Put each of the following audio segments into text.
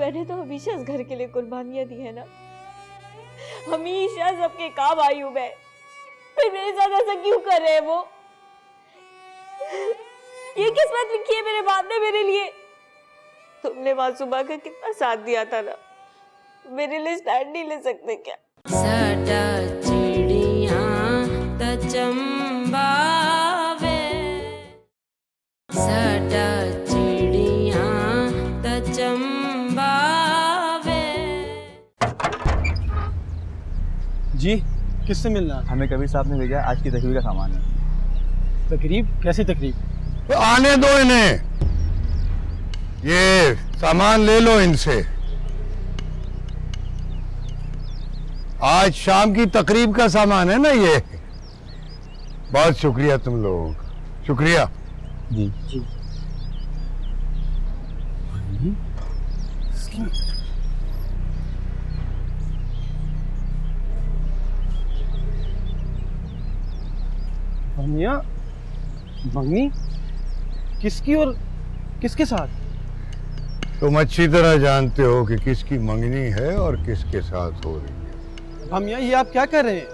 मैंने तो हमेशा इस घर के लिए कुर्बानियां दी है ना, हमेशा सबके काम आई हूं मैं, फिर मेरे साथ ऐसा क्यों कर रहे हैं वो? ये किस्मत लिखी है मेरे बाप ने मेरे लिए। तुमने मासूमा का कितना साथ दिया था ना, मेरे लिए स्टैंड नहीं ले सकते क्या? साडा चिड़िया ता चंबावे, साडा चिड़िया ता चंबावे। जी, किससे मिलना? हमें कबीर साहब ने भेजा, आज की तकरीब का सामान है। तकरीब? कैसी तकरीब? तो आने दो इन्हें, ये सामान ले लो इनसे। आज शाम की तकरीब का सामान है ना ये। बहुत शुक्रिया तुम लोग, शुक्रिया। जी जी। मियां, मंगनी किसकी और किसके साथ? तुम अच्छी तरह जानते हो कि किसकी मंगनी है और किसके साथ हो रही है। मियां, ये आप क्या कर रहे हैं?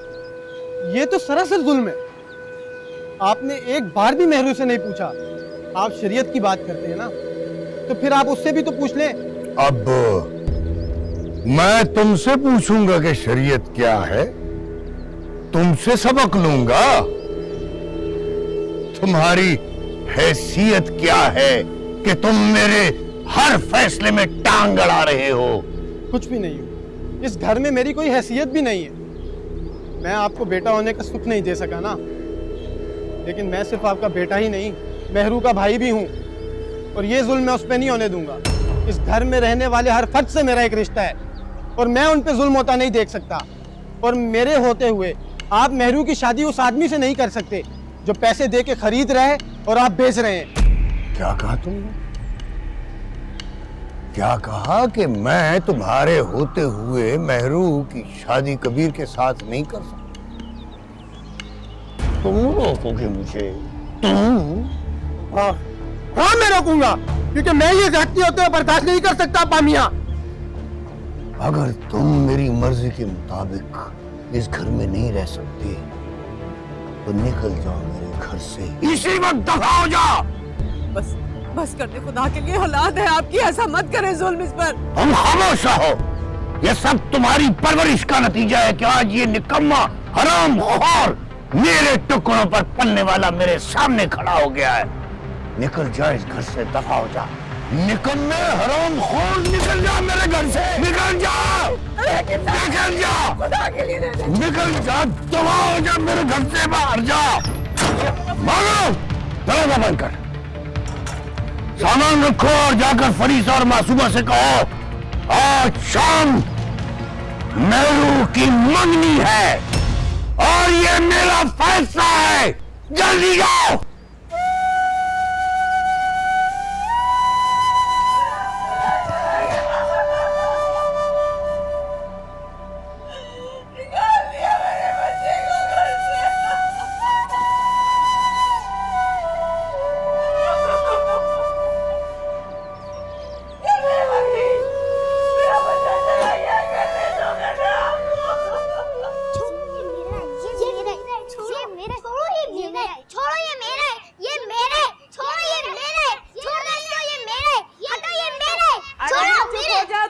ये तो सरासर जुल्म है। आपने एक बार भी मेहरू से नहीं पूछा। आप शरीयत की बात करते हैं ना, तो फिर आप उससे भी तो पूछ लें। अब मैं तुमसे पूछूंगा कि शरीयत क्या है, तुमसे सबक लूंगा। तुम्हारी हैसियत क्या है कि तुम मेरे हर फैसले में टांग अड़ा रहे हो? कुछ भी नहीं हूँ। इस घर में मेरी कोई हैसियत भी नहीं है। मैं आपको बेटा होने का सुख नहीं दे सका ना, लेकिन मैं सिर्फ आपका बेटा ही नहीं, मेहरू का भाई भी हूँ, और ये जुल्म मैं उस पर नहीं होने दूंगा। इस घर में रहने वाले हर फर्द से मेरा एक रिश्ता है, और मैं उन पे जुल्म होता नहीं देख सकता। और मेरे होते हुए आप मेहरू की शादी उस आदमी से नहीं कर सकते जो पैसे दे के खरीद रहे हैं और आप बेच रहे हैं। क्या कहा तुमने? क्या कहा कि मैं तुम्हारे होते हुए मेहरू की शादी कबीर के साथ नहीं कर सकता? तुम रोकोगे मुझे? तुम? हाँ, मैं रोकूंगा, क्योंकि मैं ये जाती होते हुए बर्दाश्त नहीं कर सकता। पामिया, अगर तुम मेरी मर्जी के मुताबिक इस घर में नहीं रह सकते तो निकल जाओ मेरे घर से, इसी वक्त दफा हो जाओ। बस कर दे, खुदा के लिए औलाद है आपकी, ऐसा मत करें जुल्म इस पर। तुम खामोश हो। ये सब तुम्हारी परवरिश का नतीजा है कि आज ये निकम्मा हरामखोर मेरे टुकड़ों पर पलने वाला मेरे सामने खड़ा हो गया है। निकल जा इस घर से, दफा हो जा। निकम्मे हरामखोर, निकल जा मेरे घर से, निकल जा, निकल जा, निकल जा, दफा हो जा मेरे घर से, बाहर जा। भागो, दरवाजा बंद कर, सामान रखो और जाकर फरीसा और मासूमा से कहो आज शाम मेहरू की मंगनी है और ये मेरा फैसला है। जल्दी जाओ।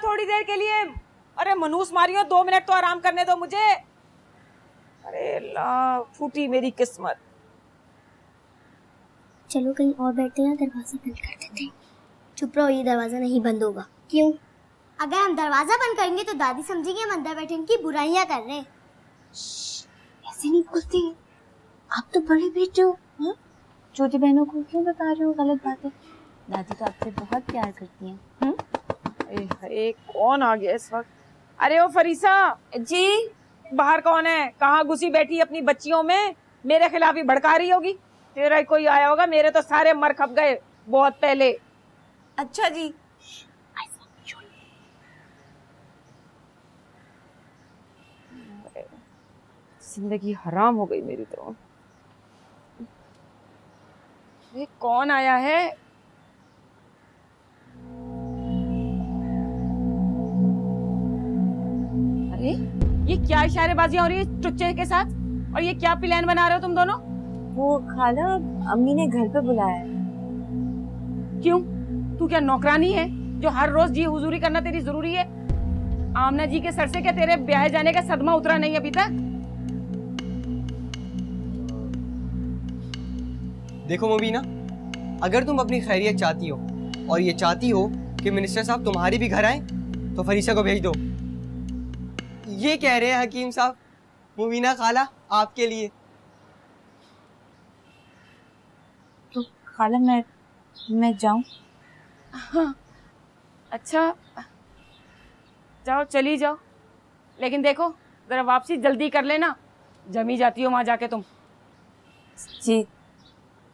थोड़ी देर के लिए, अरे मनूस मारियो, 2 मिनट तो आराम करने दो मुझे। अरे अल्लाह, फूटी मेरी किस्मत। चलो कहीं और बैठते हैं, दरवाजा बंद कर देते हैं। चुप रहो, ये दरवाजा नहीं बंद होगा। क्यों? अगर हम दरवाजा बंद करेंगे तो दादी समझेंगे हम अंदर बैठे इनकी बुराइयां कर रहे हैं। ऐसे नहीं बोलते, आप तो बड़े बेटे हो। छोटी बहनों को क्यों बता रहे हो गलत बातें? दादी तो आपसे बहुत प्यार करती हैं। एक कौन आ गया इस वक्त? अरे ओ फरीसा जी, बाहर कौन है? कहाँ घुसी बैठी अपनी बच्चियों में, मेरे खिलाफ ही भड़का रही होगी। तेरा ही कोई आया होगा, मेरे तो सारे मर खप गए बहुत पहले। अच्छा जी। जिंदगी हराम हो गई मेरी तो। ये कौन आया है? क्या इशारेबाजियां हो रही है चुच्चे के साथ? और ये क्या प्लान बना रहे हो तुम दोनों? वो खाला, अम्मी ने घर पे बुलाया है। क्यों? तू क्या नौकरानी है जो हर रोज जी हुजूरी करना तेरी जरूरी है? आमना जी के सर से क्या तेरे ब्याह जाने का सदमा उतरा नहीं अभी तक? देखो मुबीना, अगर तुम अपनी खैरियत चाहती हो और ये चाहती हो कि मिनिस्टर साहब तुम्हारी भी घर आए, तो फरीसा को भेज दो। ये कह रहे हैं हकीम साहब, मुबीना खाला आपके लिए। तो खाला मैं जाऊं? हाँ, अच्छा जाओ, चली जाओ, लेकिन देखो जरा वापसी जल्दी कर लेना, जमी जाती हो वहां जाके तुम। जी।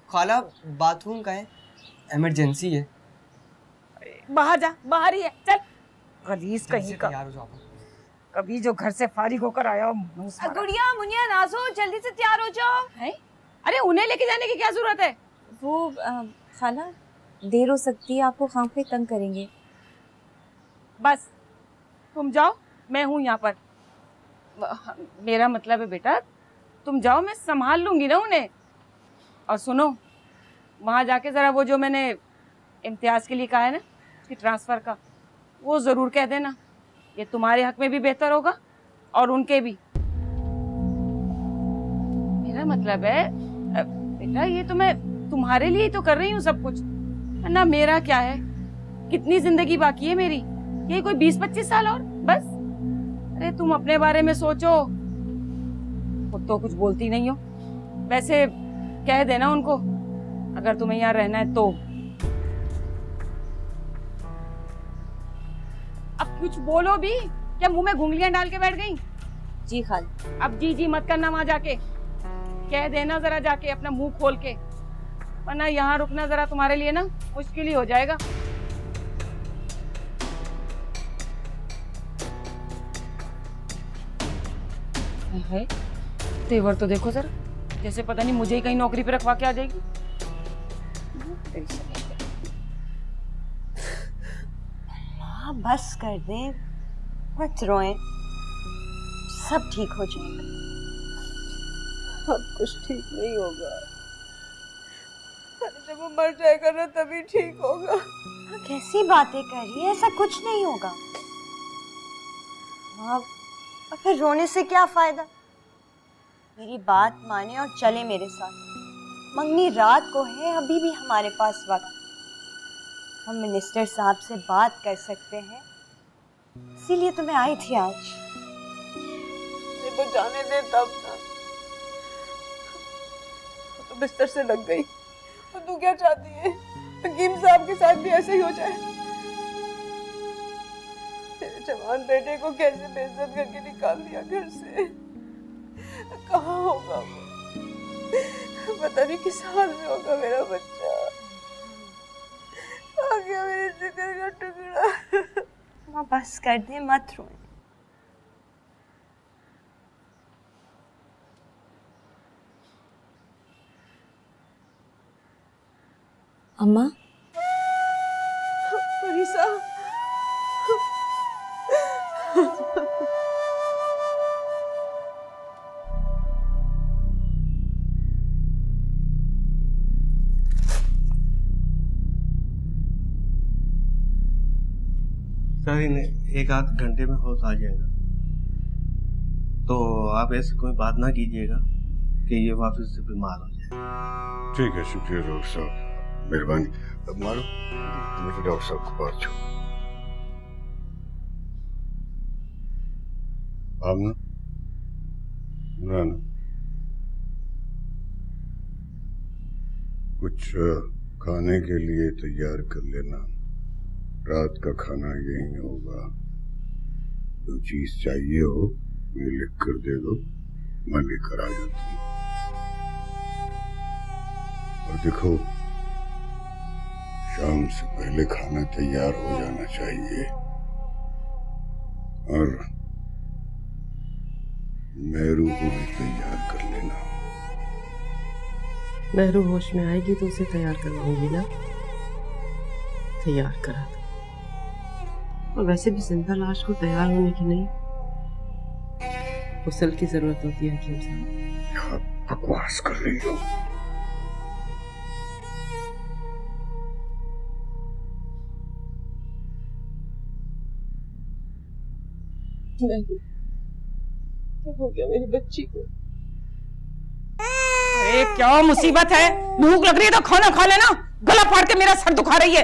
खाला बाथरूम का है, इमरजेंसी है। बाहर जा, बाहर ही है, चल। गलीज कहीं का, तैयार हो जाओ। कभी जो घर से फारिग होकर आया हो मुंह से। गुड़िया मुनिया नाज़ो, जल्दी से तैयार हो जाओ। है? अरे उन्हें लेके जाने की क्या जरूरत है? वो खाला देर हो सकती है, आपको खां पे तंग करेंगे। बस तुम जाओ, मैं हूँ यहाँ पर। मेरा मतलब है बेटा, तुम जाओ, मैं संभाल लूंगी ना उन्हें। और सुनो, वहाँ जाके जरा वो जो मैंने इम्तियाज के लिए कहा है ना कि ट्रांसफर का, वो जरूर कह देना। ये तुम्हारे हक में भी बेहतर होगा और उनके भी। मेरा मतलब है बेटा, ये तो मैं तुम्हारे लिए ही तो कर रही हूँ सब कुछ, ना मेरा क्या है? कितनी जिंदगी बाकी है मेरी? ये कोई 20-25 साल और बस। अरे तुम अपने बारे में सोचो, खुद तो कुछ बोलती नहीं हो। वैसे कह देना उनको अगर तुम्हें यहाँ रहना है तो। अब कुछ बोलो भी, क्या मुंह में घुंगलियां डाल के बैठ गई? जी खाला। अब जी मत करना, वहां जाके कह देना जरा जाके अपना मुंह खोल के, वरना यहाँ रुकना जरा तुम्हारे लिए ना मुश्किल ही हो जाएगा। है तेवर तो देखो जरा, जैसे पता नहीं मुझे ही कहीं नौकरी पे रखवा के आ जाएगी। माँ बस कर दे, मत रोएं, सब ठीक हो जाएगा। अब कुछ ठीक नहीं होगा, जब वो मर जाएगा ना तभी ठीक होगा। माँ कैसी बातें कर रही है, ऐसा कुछ नहीं होगा। माँ और फिर रोने से क्या फायदा? मेरी बात माने और चले मेरे साथ। मंगनी रात को है, अभी भी हमारे पास वक्त। हम मिनिस्टर साहब से बात कर सकते हैं, इसीलिए तो मैं आई थी आज। वो जाने दे तब ना, तो बिस्तर से लग गई। और तू क्या चाहती है? हकीम साहब के साथ भी ऐसे ही हो जाए? मेरे जवान बेटे को कैसे बेइज्जत करके निकाल दिया घर से। कहाँ होगा वो? पता नहीं किस हाल में होगा मेरा बच्चा। आ गया मेरे जिगर का टुकड़ा। माँ बस कर दे, मत रोए। अम्मा फरीसा, सर इन्हें 1 आध घंटे में होश आ जाएगा, तो आप ऐसे कोई बात ना कीजिएगा कि ये वापस से बीमार हो जाए। ठीक है, शुक्रिया डॉक्टर साहब, मेहरबानी। अब मारो, मुझे डॉक्टर साहब को बात छोड़ो। आमना, ना कुछ खाने के लिए तैयार कर लेना, रात का खाना यही होगा। जो चीज चाहिए हो ये लिख कर दे दो, मैं लेकर आ जाती हूँ। और देखो, शाम से पहले खाना तैयार हो जाना चाहिए। और मेहरू को भी तैयार कर लेना। मेहरू होश में आएगी तो उसे तैयार करवाऊंगी ना, तैयार करा दो। और वैसे भी जिंदा लाश को तैयार होने की नहीं, गुस्ल की जरूरत होती है हकीम साहब। बकवास कर रही हो। क्या हो गया मेरी बच्ची को? अरे क्या मुसीबत है, भूख लग रही है तो खाना खा लेना, गला फाड़ के मेरा सर दुखा रही है।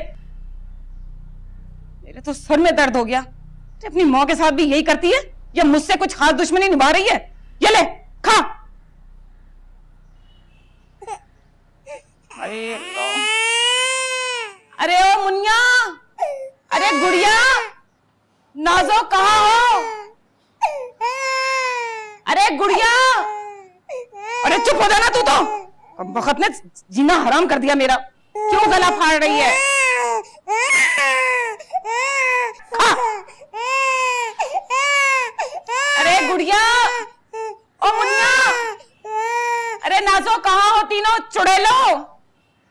मेरे तो सर में दर्द हो गया। तो अपनी माँ के साथ भी यही करती है या मुझसे कुछ खास दुश्मनी निभा रही है? ये ले खा। अरे अरे ओ मुनिया, अरे गुड़िया, नाजो कहाँ हो? अरे गुड़िया, अरे चुप हो जाना तू तो। वक्त ने जीना हराम कर दिया मेरा। क्यों गला फाड़ रही है? अरे गुड़िया, ओ मुन्ना, अरे नाजो कहाँ हो तीनों चुड़ैलो?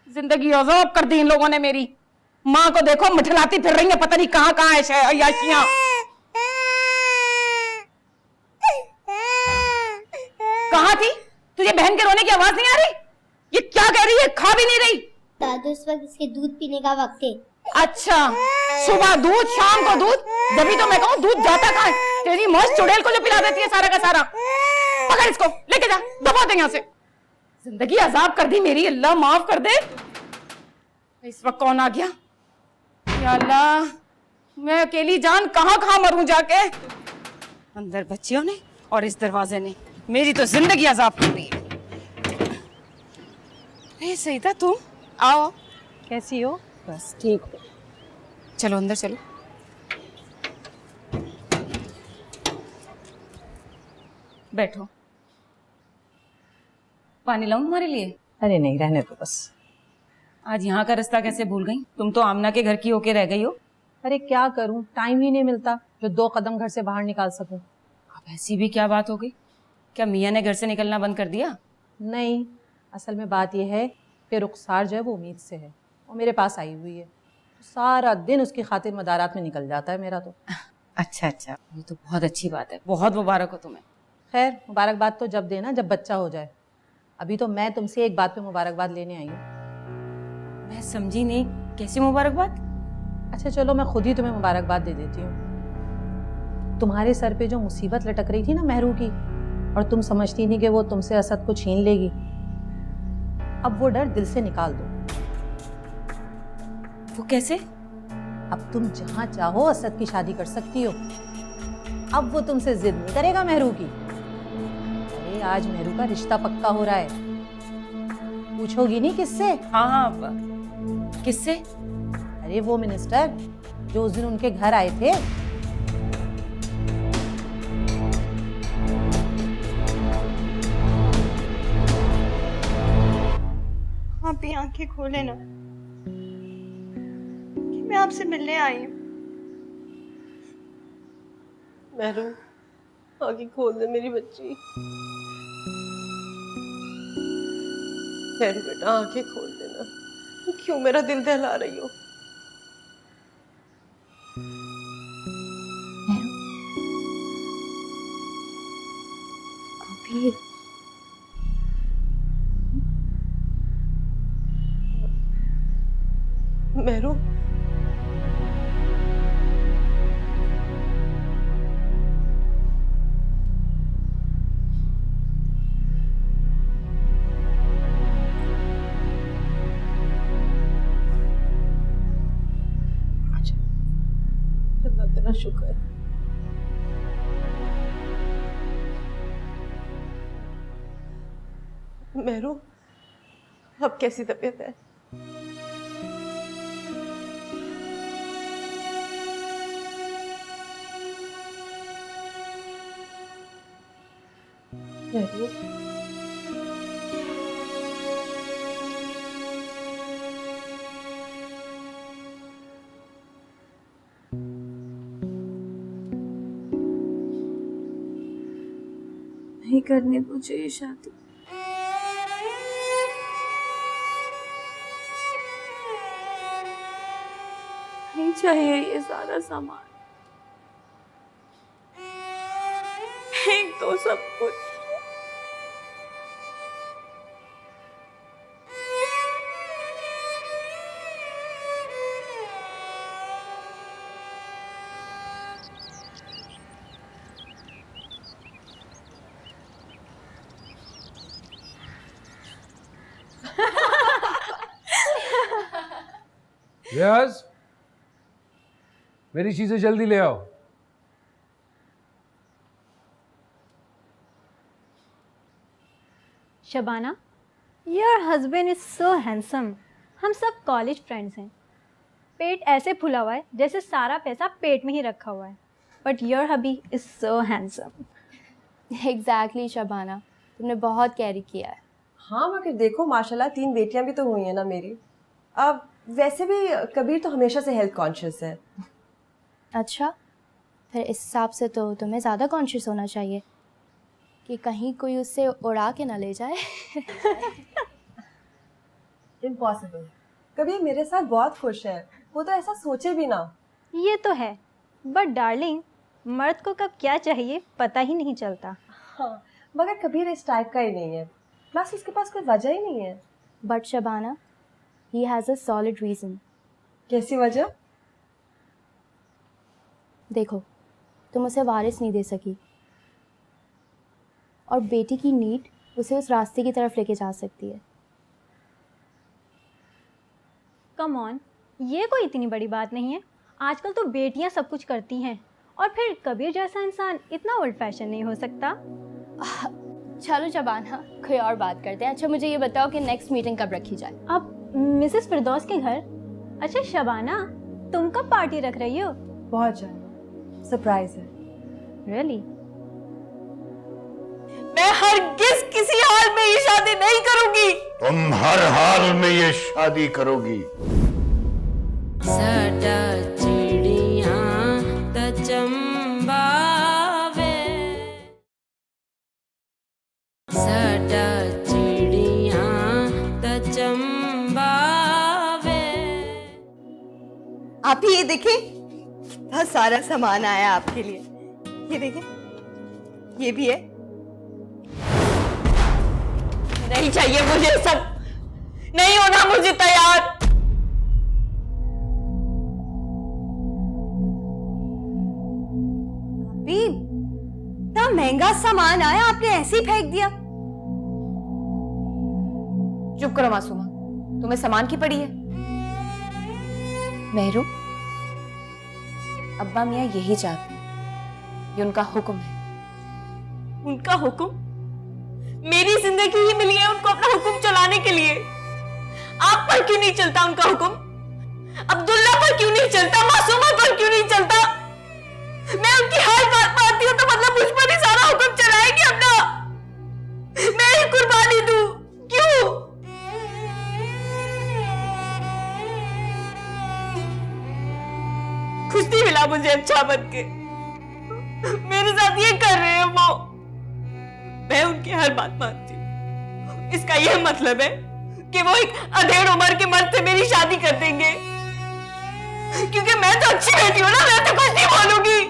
जिंदगी अज़ाब कर दी इन लोगों ने मेरी। माँ को देखो मिठलाती फिर रही है, पता नहीं कहाँ कहाँ है अय्याशियां। कहाँ थी? तुझे बहन के रोने की आवाज नहीं आ रही? ये क्या कह रही है? खा भी नहीं रही? दादू इस वक्त इसके दूध पीने का वक्त है। अच्छा, सुबह दूध शाम को दूध, जब तो मैं कहूँ दूध जाता कहाँ है? तेरी मौत चुड़ैल को जो पिला देती है सारा का सारा। पकड़ इसको, लेके जा, दबा दे यहाँ से। जिंदगी अजाब कर दी मेरी, अल्लाह माफ कर दे। इस वक्त कौन आ गया? या अल्लाह, मैं अकेली जान कहाँ कहाँ मरूं जाके। अंदर बच्चियों ने और इस दरवाजे ने मेरी तो जिंदगी अजाब कर दी है। सही था तुम, आओ। कैसी हो? बस ठीक हो। चलो अंदर चलो। बैठो। पानी लाऊं तुम्हारे लिए? अरे नहीं, रहने दो बस। आज यहाँ का रास्ता कैसे भूल गई? तुम तो आमना के घर की होके रह गई हो। अरे क्या करूं, टाइम ही नहीं मिलता जो 2 कदम घर से बाहर निकाल सकूं। अब ऐसी भी क्या बात हो गई? क्या मियाँ ने घर से निकलना बंद कर दिया? नहीं, असल में बात यह है कि रुखसार जो है वो उम्मीद से है, वो मेरे पास आई हुई है। तो सारा दिन उसकी खातिर मदारात में निकल जाता है मेरा तो। अच्छा अच्छा, ये तो बहुत अच्छी बात है, बहुत मुबारक हो तुम्हें। खैर, मुबारकबाद तो जब देना जब बच्चा हो जाए। अभी तो मैं तुमसे एक बात पे मुबारकबाद लेने आई हूँ। मैं समझी नहीं, कैसी मुबारकबाद? अच्छा चलो, मैं खुद ही तुम्हें मुबारकबाद दे देती हूँ। तुम्हारे सर पे जो मुसीबत लटक रही थी ना महरू की, और तुम समझती थी कि वो तुमसे असद को छीन लेगी, अब वो डर दिल से निकाल दो। वो कैसे? अब तुम जहां चाहो असद की शादी कर सकती हो। अब वो तुमसे जिद नहीं करेगा महरू की। अरे आज महरू का रिश्ता पक्का हो रहा है। पूछोगी नहीं किससे? हाँ, किससे? अरे वो मिनिस्टर जो उस दिन उनके घर आए थे। आप भी आंखें खोले ना कि मैं आपसे मिलने आई हूँ। महरू, आंखें खोल दे मेरी बच्ची। महरू बेटा, आंखें खोल देना। क्यों मेरा दिल दहला रही हो? अभी महरू, अल्लाह तेरा शुक्र है। महरू, अब कैसी तबीयत है? महरू, नहीं करने मुझे ये शादी। नहीं चाहिए ये सारा सामान। एक दो सब कुछ। यस, मेरी चीजें जल्दी ले आओ। Shabana, your husband is so handsome. हम सब कॉलेज फ्रेंड्स हैं। पेट ऐसे फुला हुआ है जैसे सारा पैसा पेट में ही रखा हुआ है। But your hubby is so handsome. Exactly Shabana, तुमने बहुत कैरी किया है। हाँ मगर देखो माशाल्लाह 3 बेटियां भी तो हुई हैं ना मेरी। अब वैसे भी कबीर तो हमेशा से हेल्थ कॉन्शियस है। अच्छा, फिर इस हिसाब से तो तुम्हें ज़्यादा कॉन्शियस होना चाहिए कि कहीं कोई उससे उड़ा के ना ले जाए। इम्पॉसिबल। कबीर मेरे साथ बहुत खुश है, वो तो ऐसा सोचे भी ना। ये तो है, बट डार्लिंग मर्द को कब क्या चाहिए पता ही नहीं चलता। हाँ, मगर कबीर इस टाइप का ही नहीं है, प्लस उसके पास कोई वजह ही नहीं है। But Shabana, he has a solid reason. कैसी वजह? देखो, तुम उसे वारिस नहीं दे सकी और बेटी की नीड उसे उस रास्ते की तरफ लेके जा सकती है। कम ऑन, ये कोई इतनी बड़ी बात नहीं है। आजकल तो बेटियां सब कुछ करती हैं और फिर कबीर जैसा इंसान इतना ओल्ड फैशन नहीं हो सकता। चलो शबाना, कोई और बात करते हैं। अच्छा मुझे ये बताओ कि नेक्स्ट मीटिंग कब रखी जाए? अब मिसेस फिरदौस के घर। अच्छा शबाना, तुम कब पार्टी रख रही हो? बहुत जल्द, सरप्राइज है। रियली? मैं हरगिज़ किसी हाल में ये शादी नहीं करूंगी। तुम हर हाल में ये शादी करोगी। साडा चिड़िया त चंबावे, साडा चिड़िया त चंबावे। आप ही ये देखिए, बहुत सारा सामान आया आपके लिए। ये देखिए, ये भी है। नहीं चाहिए मुझे सब, नहीं होना मुझे तैयार। अभी इतना महंगा सामान आया, आपने ऐसे ही फेंक दिया। चुप करो मासूमा, तुम्हें सामान की पड़ी है? मेहरू, अब्बा मियाँ यही चाहते हैं, ये उनका हुक्म है। उनका हुक्म? मेरी जिंदगी ही मिली है उनको अपना हुक्म चलाने के लिए। आप पर क्यों नहीं चलता उनका हुक्म? अब्दुल्ला पर क्यों नहीं चलता? मासूमा पर क्यों नहीं चलता? मैं उनकी हर बात मानती हूँ तो मतलब मुझ पर ही सारा हुक्म चलाएंगे अपना? मैं ही कुर्बानी दूं? क्यों? खुश नहीं मिला मुझे अच्छा बन के। मेरे साथ ये कर रहे हैं वो। मैं उनकी हर बात मानती हूँ, इसका यह मतलब है कि वो एक अधेड़ उम्र के मर्द से मेरी शादी कर देंगे? क्योंकि मैं तो अच्छी बेटी हूँ ना, मैं तो कुछ नहीं बोलूंगी।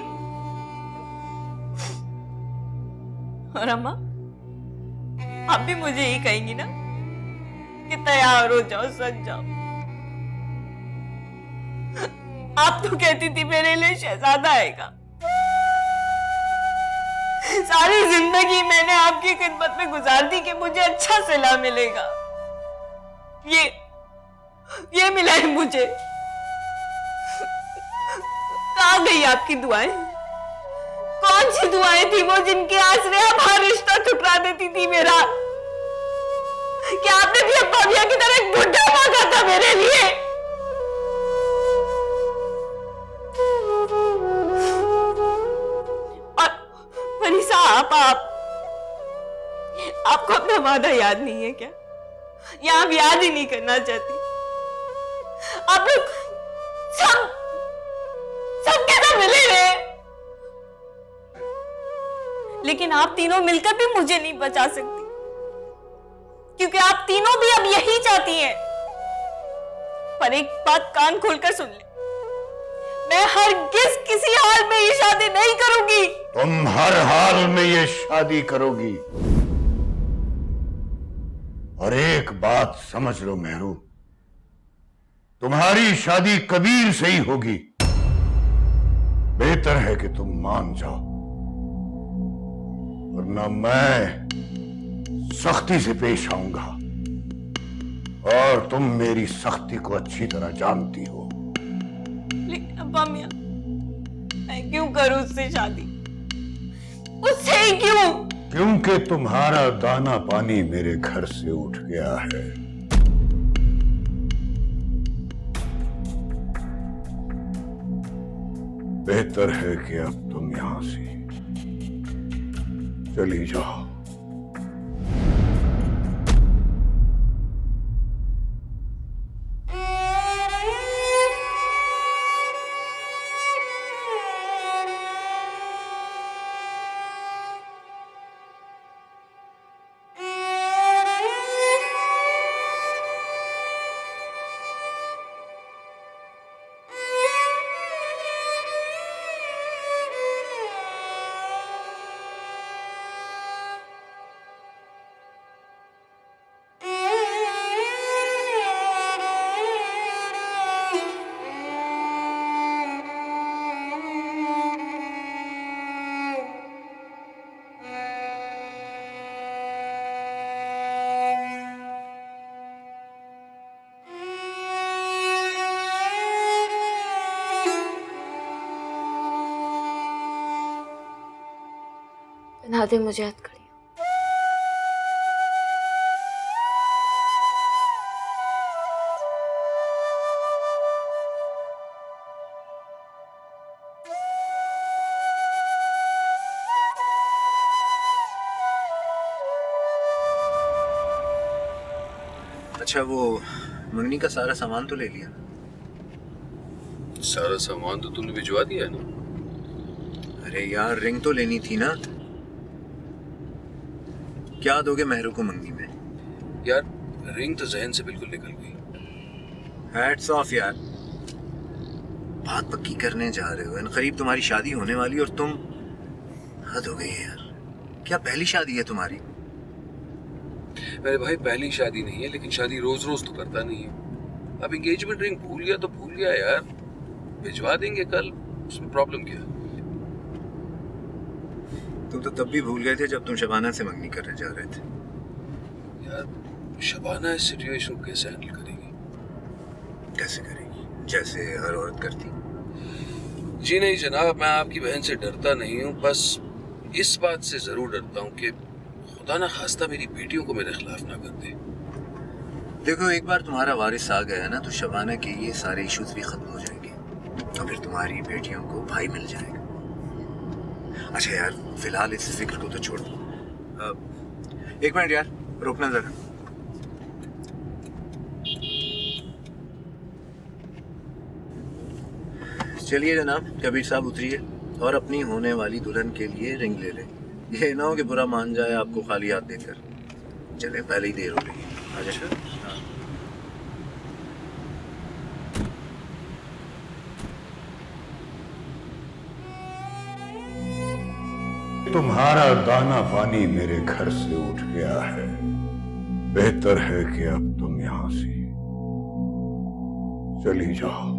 और अम्मा, आप भी मुझे यही कहेंगी ना कि तैयार हो जाओ, सज जाओ। आप तो कहती थी मेरे लिए शहजादा आएगा। सारी जिंदगी मैंने आपकी खिदमत में गुजार दी कि मुझे अच्छा सिला मिलेगा। ये मिला है मुझे। कहाँ गई आपकी दुआएं? कौन सी दुआएं थी वो जिनके आसरे आप हर रिश्ता ठुकरा देती थी मेरा? क्या आपने भी अब्बा मियां की तरह एक बुढ़ा मांगा था मेरे लिए? फरीसा, आपको अपना वादा याद नहीं है क्या? या आप याद ही नहीं करना चाहती? आप लोग सब के सब मिले रहे, लेकिन आप तीनों मिलकर भी मुझे नहीं बचा सकती, क्योंकि आप तीनों भी अब यही चाहती हैं। पर एक बात कान खोलकर सुन ले, मैं हरगिज किसी हाल में ये शादी नहीं करूंगी। तुम हर हाल में ये शादी करोगी। और एक बात समझ लो मेहरू, तुम्हारी शादी कबीर से ही होगी। बेहतर है कि तुम मान जाओ, वरना मैं सख्ती से पेश आऊंगा और तुम मेरी सख्ती को अच्छी तरह जानती हो। लेकिन अब्बा मियां, मैं क्यों करूं उससे शादी? उससे ही क्यों? क्योंकि तुम्हारा दाना पानी मेरे घर से उठ गया है। बेहतर है कि अब तुम यहां से चली जाओ। बना दे मुझे हथकड़ी। अच्छा, वो मंगनी का सारा सामान तो ले लिया? सारा सामान तो तुमने भिजवा दिया है ना? अरे यार, रिंग तो लेनी थी ना। क्या दोगे मेहरू को मंगनी में? यार, रिंग तो जहन से बिल्कुल निकल गई। हैट्स ऑफ यार, बात पक्की करने जा रहे हो। इन करीब तुम्हारी शादी होने वाली और तुम, हद हो गई है यार। क्या पहली शादी है तुम्हारी? मेरे भाई, पहली शादी नहीं है, लेकिन शादी रोज रोज तो करता नहीं है। अब एंगेजमेंट रिंग भूल गया तो भूल गया यार, भिजवा देंगे कल, उसमें प्रॉब्लम क्या? तुम तो तब भी भूल गए थे जब तुम शबाना से मंगनी करने जा रहे थे। यार, शबाना इस सिचुएशन को कैसे हैंडल करेगी? कैसे करेगी? जैसे हर औरत करती। जी नहीं जनाब, मैं आपकी बहन से डरता नहीं हूँ, बस इस बात से जरूर डरता हूँ कि खुदा ना खास्ता मेरी बेटियों को मेरे खिलाफ ना कर दे। देखो, एक बार तुम्हारा वारिस आ गया ना तो शबाना के ये सारे इश्यूज भी खत्म हो जाएंगे, तो फिर तुम्हारी बेटियों को भाई मिल जाएगा। अच्छा यार, फिलहाल इस फिक्र को तो छोड़ो। एक मिनट यार, रुकना जरा। चलिए जनाब, कबीर साहब उतरिए और अपनी होने वाली दुल्हन के लिए रिंग ले लें। ये ना हो कि बुरा मान जाए आपको खाली हाथ देकर। चले, पहले ही देर हो रही है। आजा सर। तुम्हारा दाना पानी मेरे घर से उठ गया है। बेहतर है कि अब तुम यहां से चली जाओ।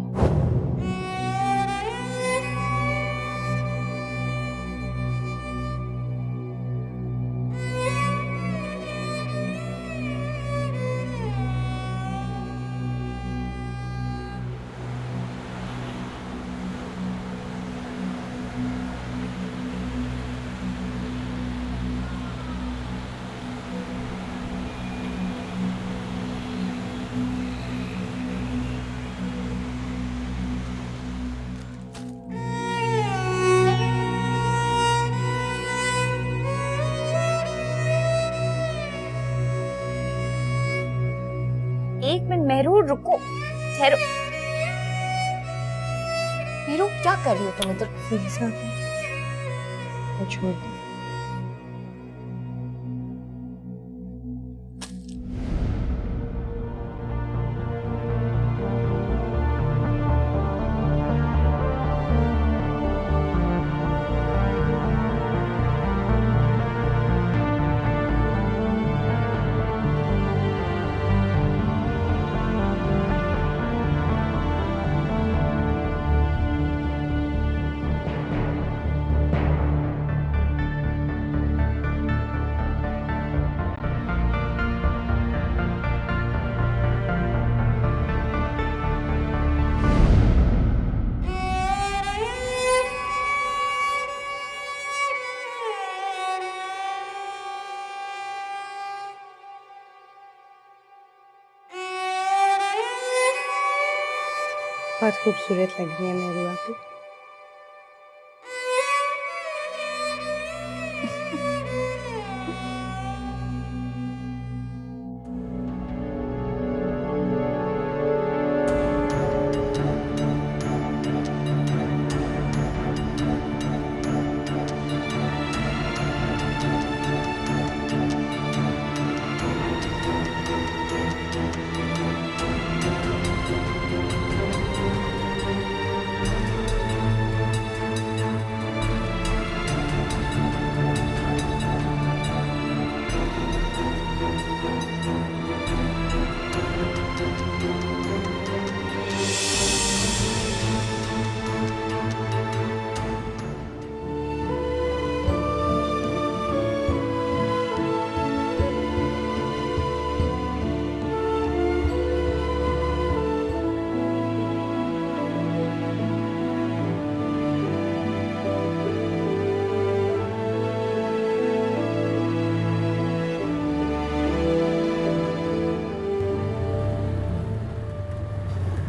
एक मिनट मेहरू, रुको, ठहरो। मेहरू, क्या कर रही हो तुम इधर? छोड़ दो। बहुत खूबसूरत लग रही है मेरी बाबू।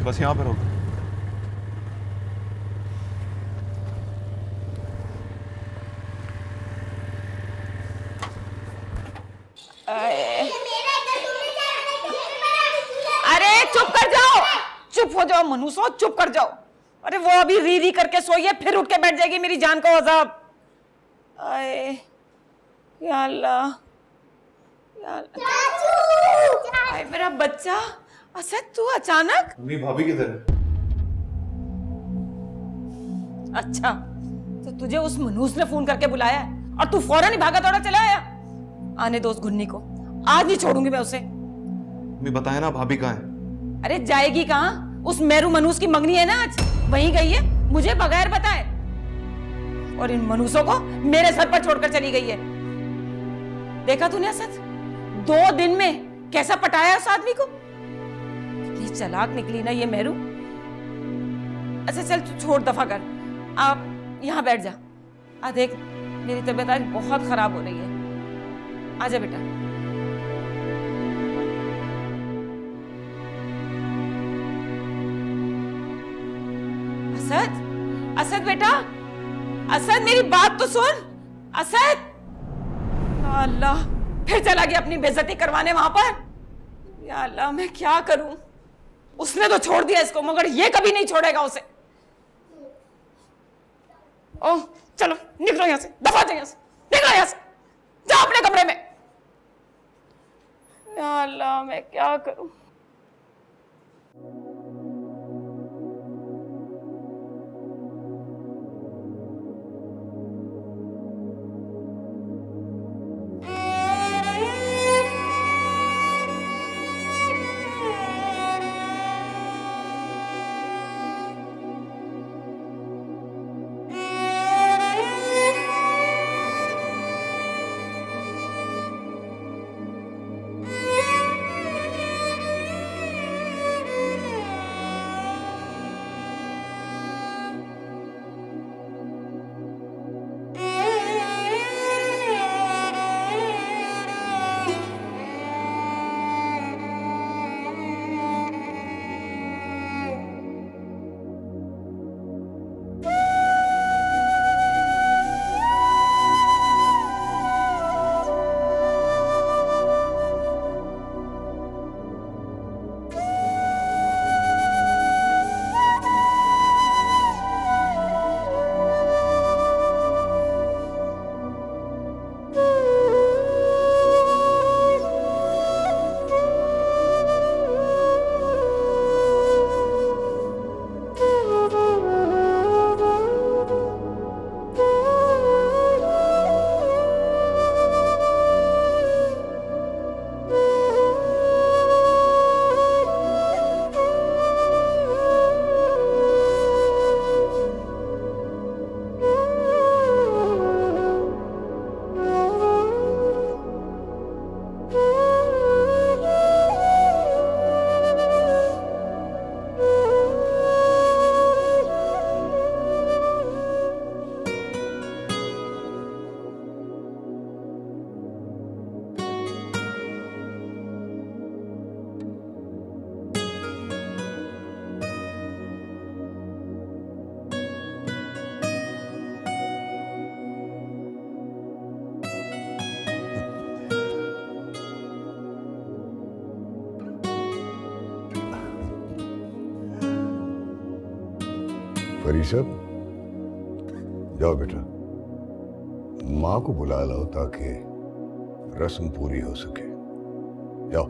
बस यहाँ पर होगा। अरे चुप कर जाओ, चुप हो जाओ मनुष्य, चुप कर जाओ। अरे वो अभी री री करके सोई है, फिर उठ के बैठ जाएगी, मेरी जान को अजाब। आए या अल्लाह, या अल्लाह। आए मेरा बच्चा। असद तू अचानक? मम्मी भाभी किधर है? अच्छा, तो तुझे उस मनूस ने फोन करके बुलाया है और तू फौरन ही भागा दौड़ा चला आया? आने दो उस घुन्नी को, आज नहीं छोड़ूंगी मैं उसे। मम्मी बताया ना भाभी कहाँ है? अरे जाएगी कहाँ? उस मेरू मनूस की मंगनी है ना आज, वहीं गई है मुझे बगैर बताए, और इन मनूसों को मेरे सर पर छोड़कर चली गई है। देखा तूने असद, 2 दिन में कैसा पटाया उस आदमी को? कितनी चालाक निकली ना ये मेरू। अच्छा चल तू छोड़, दफा कर, आप यहाँ बैठ जा। आ देख मेरी तबीयत आज बहुत खराब हो रही है, आजा बेटा। असद, असद बेटा, असद मेरी बात तो सुन। असद, अल्लाह फिर चला गया अपनी बेइज्जती करवाने वहां पर। या अल्लाह मैं क्या करूं? उसने तो छोड़ दिया इसको, मगर ये कभी नहीं छोड़ेगा उसे। ओह चलो निकलो यहां से, दफा जाओ यहां से, निकलो यहां से, जाओ अपने कमरे में। या अल्लाह मैं क्या करूं? फरीसा, जाओ बेटा, माँ को बुला लो ताकि रस्म पूरी हो सके। जाओ।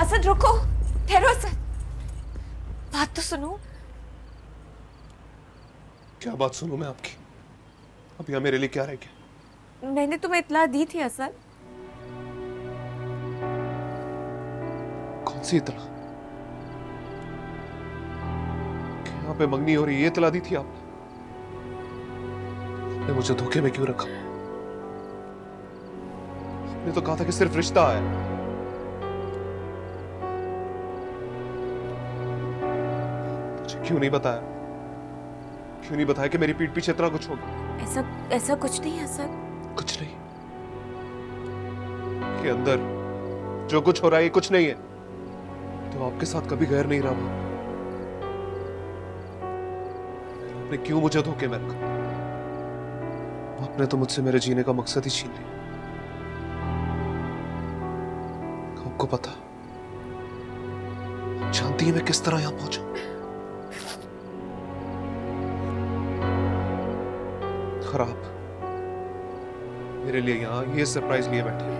असद रुको, ठहरो असद, बात तो सुनो। क्या बात सुनूं मैं आपकी? अब यहाँ मेरे लिए क्या रह गया? मैंने तुम्हें इत्तला दी थी असद। कौन सी इत्तला? यहाँ पे मंगनी हो रही है, ये इत्तला दी थी आपने? आपने मुझे धोखे में क्यों रखा? आपने तो कहा था कि सिर्फ रिश्ता है। क्यों नहीं बताया? क्यों नहीं बताया कि मेरी पीठ पीछे इतना कुछ होगा? ऐसा कुछ नहीं है सर। कुछ नहीं? कि अंदर जो कुछ हो रहा है ये कुछ नहीं है? तो आपके साथ कभी गैर नहीं रहा। आपने क्यों मुझे धोखे में रखा? आपने तो मुझसे मेरे जीने का मकसद ही छीन लिया। आपको पता, जानती है मैं किस तरह यहां पहुंचा? खराब मेरे लिए यहां ये सरप्राइज लिए बैठी है।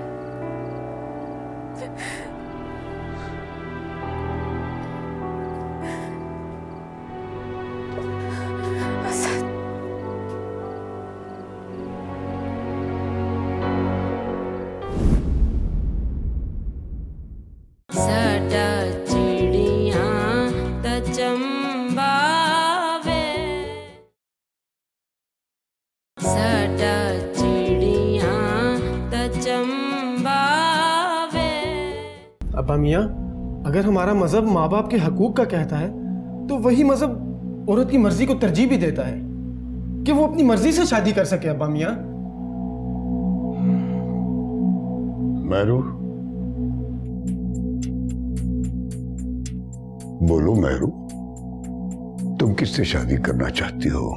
साडा चिड़ियां त चंबावे, साडा चिड़ियां त चंबावे। अब्बा मियाँ, अगर हमारा मजहब माँ बाप के हकूक का कहता है तो वही मजहब औरत की मर्जी को तरजीह भी देता है कि वो अपनी मर्जी से शादी कर सके। अब्बा मियाँ, महरू, बोलो महरू, तुम किससे शादी करना चाहती हो?